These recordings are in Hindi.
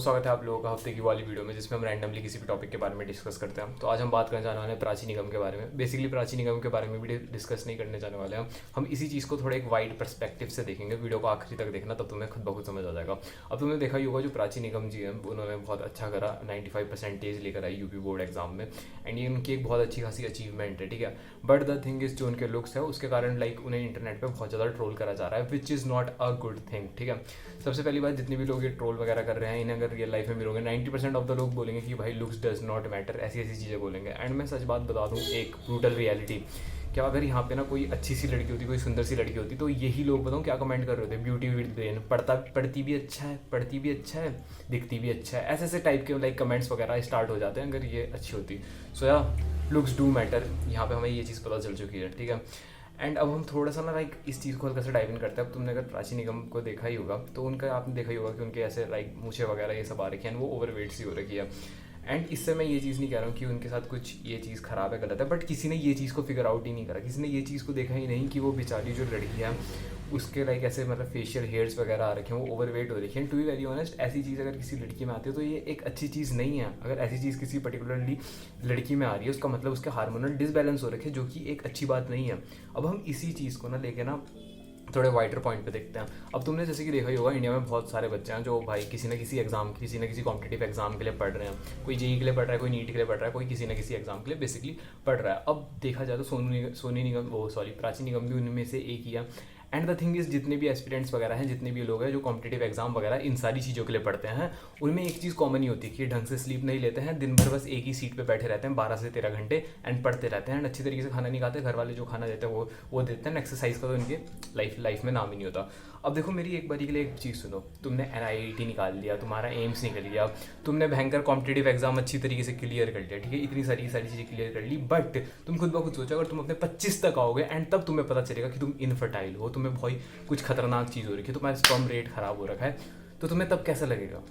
स्वागत है आप लोगों का हफ्ते की वाली वीडियो में, जिसमें हम रैंडमली किसी भी टॉपिक के बारे में डिस्कस करते हैं। तो आज हम बात करने जाने वाले हैं प्राची निगम के बारे में। बेसिकली प्राची निगम के बारे में भी डिस्कस नहीं करने जाने वाले हैं हम इसी चीज़ को थोड़ा एक वाइड पर्सपेक्टिव से देखेंगे। वीडियो को आखिरी तक देखना, तब तुम्हें खुद ब खुद समझ आ जाएगा। अब तुमने देखा ही होगा जो प्राची निगम जी हैं उन्होंने बहुत अच्छा करा, 95% लेकर आई यूपी बोर्ड एग्जाम में, एंड ये उनकी एक बहुत अच्छी खासी अचीवमेंट है, ठीक है। बट द थिंग इज जो उनके लुक्स है उसके कारण लाइक उन्हें इंटरनेट पे बहुत ज़्यादा ट्रोल करा जा रहा है, which is not a good thing, ठीक है। सबसे पहली बात, जितने भी लोग ये ट्रोल वगैरह कर रहे हैं इन्हें अगर रियल लाइफ में मिलोगे 90% ऑफ द लोग बोलेंगे कि भाई लुक्स डज नॉट मैटर, ऐसी ऐसी चीज़ें बोलेंगे। एंड मैं सच बात बता दूँ, एक ब्रूटल रियलिटी, क्या अगर यहाँ पे ना कोई अच्छी सी लड़की होती, कोई सुंदर सी लड़की होती, तो यही लोग बताऊँ क्या कमेंट कर रहे होते, ब्यूटी विद ब्रेन, पढ़ती भी अच्छा है, पढ़ती भी अच्छा है, दिखती भी अच्छा है, ऐसे ऐसे टाइप के लाइक कमेंट्स वगैरह स्टार्ट हो जाते हैं अगर ये अच्छी होती। सो या लुक्स डू मैटर, यहाँ पे हमें ये चीज़ पता चल चुकी है, ठीक है। एंड अब हम थोड़ा सा ना लाइक इस चीज़ को हल्का सा डाइव इन करते हैं। अब तुमने अगर प्राची निगम को देखा ही होगा तो उनका आपने देखा ही होगा कि उनके ऐसे लाइक मूछे वगैरह ये सब आ रखी हैं, वो ओवरवेट सी हो रखी है। एंड इससे मैं ये चीज़ नहीं कह रहा हूँ कि उनके साथ कुछ ये चीज़ ख़राब है, गलत है, बट किसी ने ये चीज़ को फिगर आउट ही नहीं करा, किसी ने ये चीज़ को देखा ही नहीं कि वो बेचारी जो लड़की है उसके लाइक ऐसे मतलब फेशियल हेयर्स वगैरह आ रखे हैं, वो ओवरवेट हो रखी है। टू बी वेरी ऑनेस्ट, ऐसी चीज़ अगर किसी लड़की में आती है तो ये एक अच्छी चीज़ नहीं है। अगर ऐसी चीज़ किसी पर्टिकुलरली लड़की में आ रही है उसका मतलब उसके हार्मोनल डिसबैलेंस हो रखे, जो कि एक अच्छी बात नहीं है। अब हम इसी चीज़ को ना लेके ना थोड़े वाइडर पॉइंट पे देखते हैं। अब तुमने जैसे कि देखा ही होगा इंडिया में बहुत सारे बच्चे हैं जो भाई किसी न किसी एग्जाम, किसी न किसी कॉम्पिटिटिव एग्जाम के लिए पढ़ रहे हैं। कोई जेई के लिए पढ़ रहा है, कोई नीट के लिए पढ़ रहा है, कोई किसी न किसी एग्जाम के लिए बेसिकली पढ़ रहा है। अब देखा जाए तो सोनी निगम, वो सॉरी प्राची निगम भी उनमें से एक ही है। एंड द थिंग इज़, जितने भी एस्पिरेंट्स वगैरह हैं, जितने भी लोग हैं जो कॉम्पिटिटिव एग्जाम वगैरह इन सारी चीज़ों के लिए पढ़ते हैं, उनमें एक चीज़ कॉमन ही होती है कि ढंग से स्लीप नहीं लेते हैं, दिन भर बस एक ही सीट पे बैठे रहते हैं 12 से 13 घंटे एंड पढ़ते रहते हैं। एंड अच्छी तरीके से खाना नहीं खाते, घर वाले जो खाना देते हैं वो देते हैं। एक्सरसाइज का तो इनके लाइफ में नाम ही नहीं होता। अब देखो मेरी एक बारी के लिए एक चीज़ सुनो, तुमने NIT निकाल लिया, तुम्हारा एम्स निकल लिया, तुमने भयंकर कॉम्पिटिटिव एग्जाम अच्छी तरीके से क्लियर कर लिया, ठीक है, इतनी सारी चीज़ें क्लियर कर ली, बट तुम खुद ब खुद सोचो अगर तुम अपने 25 तक आओगे एंड तब तुम्हें पता चलेगा कि तुम इनफर्टाइल हो, तुम्हें बहुत कुछ खतरनाक चीज़ हो रही है, तुम्हारा स्पर्म रेट खराब हो रखा है, तो तुम्हें तब कैसा लगेगा,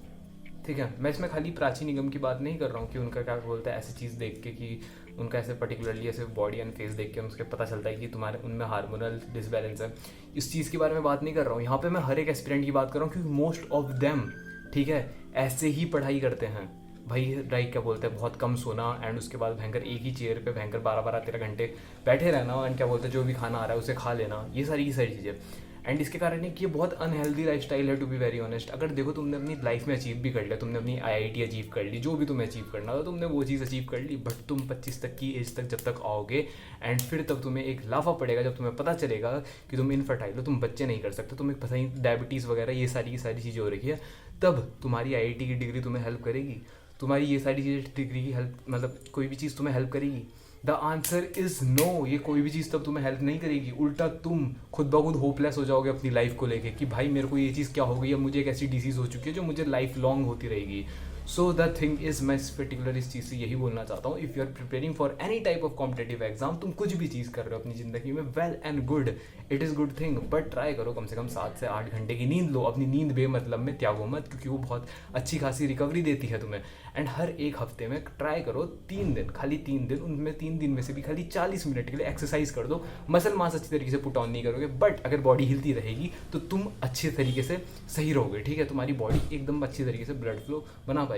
ठीक है। मैं इसमें खाली प्राची निगम की बात नहीं कर रहा हूँ कि उनका क्या बोलता है ऐसी चीज़ देख के कि उनका ऐसे पर्टिकुलरली ऐसे बॉडी एंड फेस देख के उसके पता चलता है कि तुम्हारे उनमें हार्मोनल डिसबैलेंस है, इस चीज़ के बारे में बात नहीं कर रहा हूँ। यहाँ पे मैं हर एक एस्पिरेंट की बात कर रहा हूँ क्योंकि मोस्ट ऑफ देम, ठीक है, ऐसे ही पढ़ाई करते हैं भाई। लाइक क्या बोलते हैं, बहुत कम सोना एंड उसके बाद भयंकर एक ही चेयर पे भयंकर 12-13 घंटे बैठे रहना, एंड क्या बोलते हैं जो भी खाना आ रहा है उसे खा लेना, ये सारी की सारी चीज़ें। एंड इसके कारण है कि ये बहुत अनहेल्दी लाइफस्टाइल है, टू बी वेरी ऑनेस्ट। अगर देखो तुमने अपनी लाइफ में अचीव भी कर लिया, तुमने अपनी IIT अचीव कर ली, जो भी तुम्हें अचीव करना था तुमने वो चीज़ अचीव कर ली, बट तुम 25 तक की एज तक जब तक आओगे एंड फिर तब तुम्हें एक लाफा पड़ेगा जब तुम्हें पता चलेगा कि तुम इनफर्टाइल हो, तुम बच्चे नहीं कर सकते, तुम्हें पता ही डायबिटीज़ वगैरह ये सारी की सारी चीज़ें हो रही है, तब तुम्हारी IIT की डिग्री तुम्हें हेल्प करेगी, तुम्हारी ये सारी चीज़ें डिग्री की हेल्प, मतलब कोई भी चीज़ तुम्हें हेल्प करेगी? The answer is no. ये कोई भी चीज़ तब तुम्हें हेल्प नहीं करेगी, उल्टा तुम खुद ब खुद होपलेस हो जाओगे अपनी लाइफ को लेके कि भाई मेरे को ये चीज़ क्या हो गई है, मुझे एक ऐसी डिसीज़ हो चुकी है जो मुझे लाइफ लॉन्ग होती रहेगी। सो द थिंग इज, मैं इस पर्टिकुलर इस चीज़ से यही बोलना चाहता हूँ, if you are preparing for any type of competitive exam, तुम कुछ भी चीज़ कर रहे हो अपनी ज़िंदगी में, well and good, it is good thing, but try करो कम से कम 7 से 8 घंटे की नींद लो। अपनी नींद बेमतलब में त्यागो मत, क्योंकि वो बहुत अच्छी खासी रिकवरी देती है तुम्हें। एंड हर एक हफ्ते में ट्राई करो 3 दिन, खाली 3 दिन, उनमें 3 दिन में से भी खाली 40 मिनट के लिए एक्सरसाइज कर दो। मसल मास अच्छी तरीके से पुट ऑन नहीं करोगे, बट अगर बॉडी हिलती रहेगी तो तुम अच्छे तरीके से सही रहोगे, ठीक है, तुम्हारी बॉडी एकदम अच्छी तरीके से ब्लड फ्लो बना पाएगी।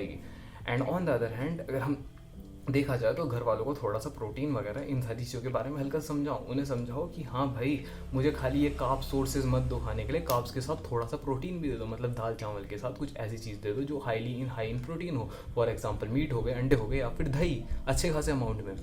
And on the other hand अगर हम देखा जाए तो घर वालों को थोड़ा सा प्रोटीन वगैरह इन सारी चीज़ों के बारे में हल्का समझाओ, उन्हें समझाओ कि हाँ भाई मुझे खाली ये कार्ब सोर्सेज मत दो खाने के लिए, कार्ब्स के साथ थोड़ा सा प्रोटीन भी दे दो, मतलब दाल चावल के साथ कुछ ऐसी चीज़ दे दो जो हाई इन प्रोटीन हो, फॉर एग्जांपल मीट हो गए, अंडे हो गए, या फिर दही अच्छे खासे अमाउंट में।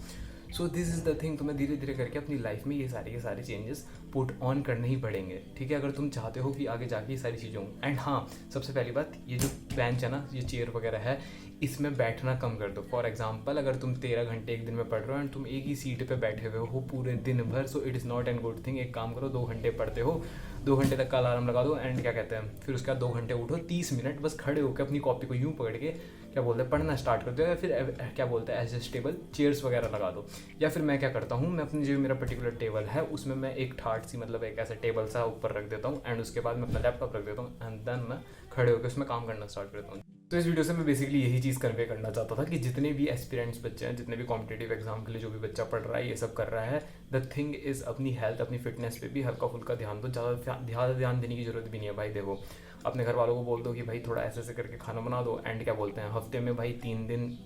So this is the thing, तुम्हें धीरे धीरे करके अपनी लाइफ में ये सारे के सारे चेंजेस पुट ऑन करने ही पड़ेंगे, ठीक है, अगर तुम चाहते हो कि आगे जाके ये सारी चीज़ें हों। एंड हाँ, सबसे पहली बात, ये जो बेंच है ना, ये चेयर वगैरह है, इसमें बैठना कम कर दो। फॉर एग्जांपल अगर तुम 13 घंटे एक दिन में पढ़ रहे हो एंड तुम एक ही सीट पे बैठे हुए हो पूरे दिन भर, so it is not an good thing. एक काम करो, 2 घंटे पढ़ते हो, 2 घंटे तक का अलार्म लगा दो, एंड क्या कहते हैं, फिर उसके बाद 2 घंटे उठो, 30 मिनट बस खड़े होकर अपनी कॉपी को यूँ पकड़ के क्या बोलते हैं पढ़ना स्टार्ट कर दो, या फिर क्या बोलते हैं एडजस्टेबल चेयर्स वगैरह लगा दो। या फिर मैं क्या करता हूँ, मैं अपनी जो मेरा पर्टिकुलर टेबल है उसमें मैं एक ठाट सी, मतलब एक ऐसा टेबल सा ऊपर रख देता हूँ, एंड उसके बाद मैं अपना लैपटॉप रख देता हूँ, एंड देन मैं खड़े होकर उसमें काम करना स्टार्ट करता हूँ। तो इस वीडियो से मैं बेसिकली यही चीज़ कन्वे करना चाहता था कि जितने भी एस्पिरेंट्स बच्चे हैं, जितने भी कॉम्पिटेटिव एग्जाम के लिए जो भी बच्चा पढ़ रहा है, ये सब कर रहा है, द थिंग इज़ अपनी हेल्थ, अपनी फिटनेस पे भी हल्का फुल्का ध्यान दो। ज़्यादा ध्यान देने की जरूरत भी नहीं है भाई। देखो, अपने घर वालों को बोल दो कि भाई थोड़ा ऐसे ऐसे करके खाना बना दो, एंड क्या बोलते हैं, हफ्ते में भाई 3 दिन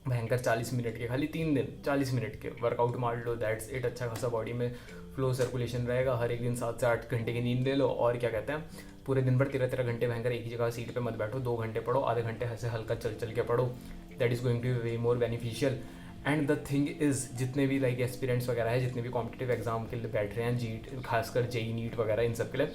भयंकर 40 मिनट के, खाली 3 दिन 40 मिनट के वर्कआउट मार लो, दैट्स इट। अच्छा खासा बॉडी में फ्लो सर्कुलेशन रहेगा। हर एक दिन 7 से 8 घंटे की नींद ले लो, और क्या कहते हैं, पूरे दिन भर 13 घंटे भयंकर एक ही जगह सीट पे मत बैठो, 2 घंटे पढ़ो, आधे घंटे ऐसे हल्का चल चल के पढ़ो। That is going to be way more beneficial. And the thing is, जितने भी लाइक एस्पिरेंट्स वगैरह है, जितने भी कॉम्पिटेटिव एग्जाम के लिए बैठ रहे हैं, जीट खासकर जेई नीट वगैरह, इन सब के लिए,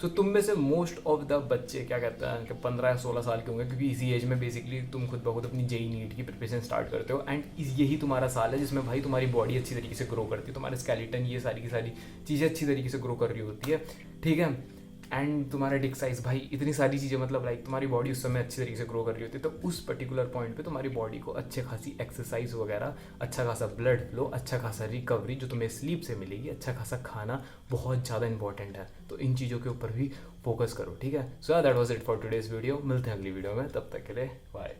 सो तुम में से मोस्ट ऑफ द बच्चे क्या कहते हैं कि 15 या 16 साल के होंगे, क्योंकि इसी एज में बेसिकली तुम खुद ब खुद अपनी जेई नीट की प्रिपरेशन स्टार्ट करते हो। एंड यही तुम्हारा साल है जिसमें भाई तुम्हारी बॉडी अच्छी तरीके से ग्रो करती है, तुम्हारे स्केलेटन, ये सारी की सारी चीज़ें अच्छी तरीके से ग्रो कर रही होती है, ठीक है। एंड तुम्हारा डिक साइज, भाई इतनी सारी चीज़ें, मतलब लाइक तुम्हारी बॉडी उस समय अच्छी तरीके से ग्रो कर रही होती है। तो उस पर्टिकुलर पॉइंट पे तुम्हारी बॉडी को अच्छे खासी एक्सरसाइज वगैरह, अच्छा खासा ब्लड फ्लो, अच्छा खासा रिकवरी जो तुम्हें स्लीप से मिलेगी, अच्छा खासा खाना बहुत ज़्यादा इंपॉर्टेंट है। तो इन चीज़ों के ऊपर भी फोकस करो, ठीक है। So that was it for today's video. मिलते हैं अगली वीडियो में, तब तक के लिए बाय।